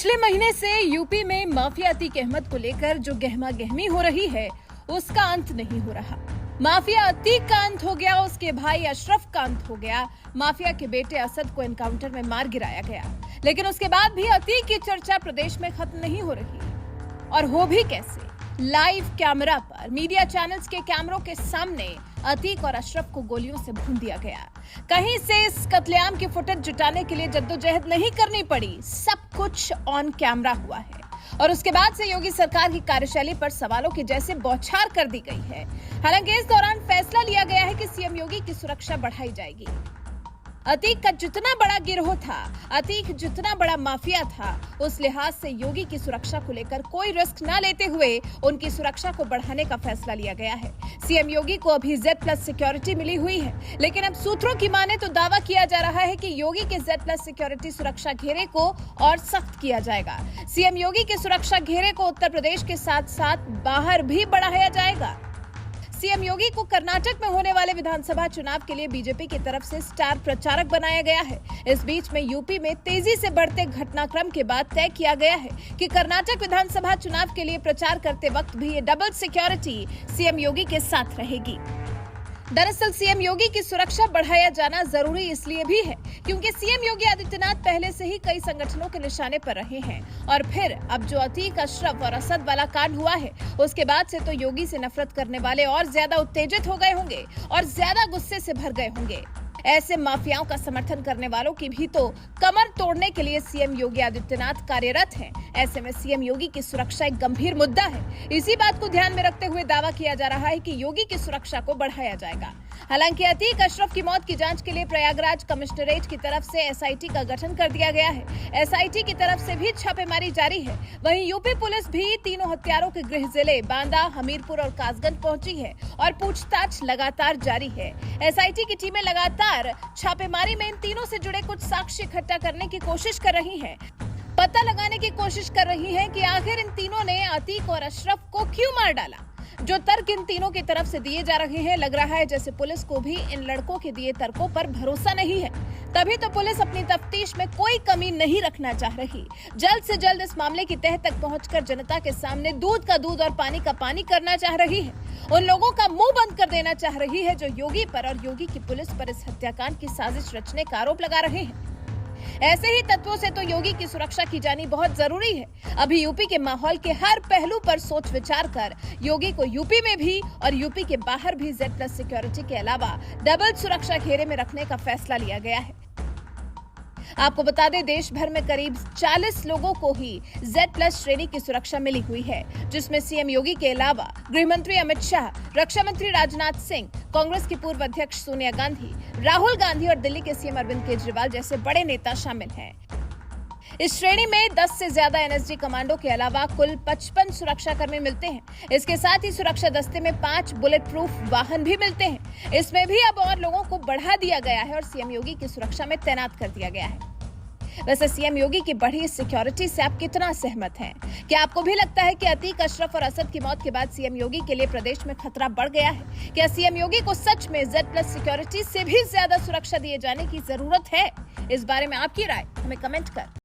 पिछले महीने से यूपी में माफिया अतीक अहमद को लेकर जो गहमा-गहमी हो रही है, उसका अंत नहीं हो रहा। माफिया अतीक का अंत हो गया, उसके भाई अशरफ का अंत हो गया। माफिया के बेटे असद को एनकाउंटर में मार गिराया गया, लेकिन उसके बाद भी अतीक की चर्चा प्रदेश में खत्म नहीं हो रही। और हो भी कैसे? लाइव कैमरा पर मीडिया चैनल्स के कैमरों के सामने अतीक और अशरफ को गोलियों से भून दिया गया। कहीं से इस कत्लेआम की फुटेज जुटाने के लिए जद्दोजहद नहीं करनी पड़ी, सब कुछ ऑन कैमरा हुआ है। और उसके बाद से योगी सरकार की कार्यशैली पर सवालों की जैसे बौछार कर दी गई है। हालांकि इस दौरान फैसला लिया गया है कि सीएम योगी की सुरक्षा बढ़ाई जाएगी। अतीक का जितना बड़ा गिरोह था, अतीक जितना बड़ा माफिया था, उस लिहाज से योगी की सुरक्षा को लेकर कोई रिस्क न लेते हुए उनकी सुरक्षा को बढ़ाने का फैसला लिया गया है। सीएम योगी को अभी Z+ सिक्योरिटी मिली हुई है, लेकिन अब सूत्रों की माने तो दावा किया जा रहा है कि योगी के Z+ सिक्योरिटी सुरक्षा घेरे को और सख्त किया जाएगा। सीएम योगी के सुरक्षा घेरे को उत्तर प्रदेश के साथ साथ बाहर भी बढ़ाया जाएगा। सीएम योगी को कर्नाटक में होने वाले विधानसभा चुनाव के लिए बीजेपी की तरफ से स्टार प्रचारक बनाया गया है। इस बीच में यूपी में तेजी से बढ़ते घटनाक्रम के बाद तय किया गया है कि कर्नाटक विधानसभा चुनाव के लिए प्रचार करते वक्त भी ये डबल सिक्योरिटी सीएम योगी के साथ रहेगी। दरअसल सीएम योगी की सुरक्षा बढ़ाया जाना जरूरी इसलिए भी है क्योंकि सीएम योगी आदित्यनाथ पहले से ही कई संगठनों के निशाने पर रहे हैं, और फिर अब जो अतीक, अशरफ और असद वाला कांड हुआ है, उसके बाद से तो योगी से नफरत करने वाले और ज्यादा उत्तेजित हो गए होंगे और ज्यादा गुस्से से भर गए होंगे। ऐसे माफियाओं का समर्थन करने वालों की भी तो कमर तोड़ने के लिए सीएम योगी आदित्यनाथ कार्यरत हैं। ऐसे में सीएम योगी की सुरक्षा एक गंभीर मुद्दा है। इसी बात को ध्यान में रखते हुए दावा किया जा रहा है कि योगी की सुरक्षा को बढ़ाया जाएगा। हालांकि अतीक, अशरफ की मौत की जांच के लिए प्रयागराज कमिश्नरेट की तरफ से एसआईटी का गठन कर दिया गया है। एसआईटी की तरफ से भी छापेमारी जारी है। वहीं यूपी पुलिस भी तीनों हत्यारों के गृह जिले बांदा, हमीरपुर और कासगंज पहुंची है और पूछताछ लगातार जारी है। एसआईटी की टीमें लगातार छापेमारी में इन तीनों से जुड़े कुछ साक्ष्य इकट्ठा करने की कोशिश कर रही हैं। पता लगाने की कोशिश कर रही हैं कि आखिर इन तीनों ने अतीक और अशरफ को क्यों मार डाला। जो तर्क इन तीनों की तरफ से दिए जा रहे हैं, लग रहा है जैसे पुलिस को भी इन लड़कों के दिए तर्कों पर भरोसा नहीं है। तभी तो पुलिस अपनी तफ्तीश में कोई कमी नहीं रखना चाह रही। जल्द से जल्द इस मामले की तह तक पहुंचकर जनता के सामने दूध का दूध और पानी का पानी करना चाह रही है। उन लोगों का मुंह बंद कर देना चाह रही है जो योगी पर और योगी की पुलिस पर इस हत्याकांड की साजिश रचने का आरोप लगा रहे हैं। ऐसे ही तत्वों से तो योगी की सुरक्षा की जानी बहुत जरूरी है। अभी यूपी के माहौल के हर पहलू पर सोच विचार कर योगी को यूपी में भी और यूपी के बाहर भी Z+ सिक्योरिटी के अलावा डबल सुरक्षा घेरे में रखने का फैसला लिया गया है। आपको बता दें, देश भर में करीब 40 लोगों को ही Z+ श्रेणी की सुरक्षा मिली हुई है, जिसमें सीएम योगी के अलावा गृह मंत्री अमित शाह, रक्षा मंत्री राजनाथ सिंह, कांग्रेस की पूर्व अध्यक्ष सोनिया गांधी, राहुल गांधी और दिल्ली के सीएम अरविंद केजरीवाल जैसे बड़े नेता शामिल हैं। इस श्रेणी में 10 से ज्यादा एनएसजी कमांडो के अलावा कुल 55 सुरक्षाकर्मी मिलते हैं। इसके साथ ही सुरक्षा दस्ते में 5 बुलेट प्रूफ वाहन भी मिलते हैं। इसमें भी अब और लोगों को बढ़ा दिया गया है और सीएम योगी की सुरक्षा में तैनात कर दिया गया है। वैसे सीएम योगी की बढ़ी सिक्योरिटी से आप कितना सहमत हैं? क्या आपको भी लगता है कि अतीक, अशरफ और असद की मौत के बाद सीएम योगी के लिए प्रदेश में खतरा बढ़ गया है? क्या सीएम योगी को सच में Z+ सिक्योरिटी से भी ज्यादा सुरक्षा दिए जाने की जरूरत है? इस बारे में आपकी राय हमें कमेंट कर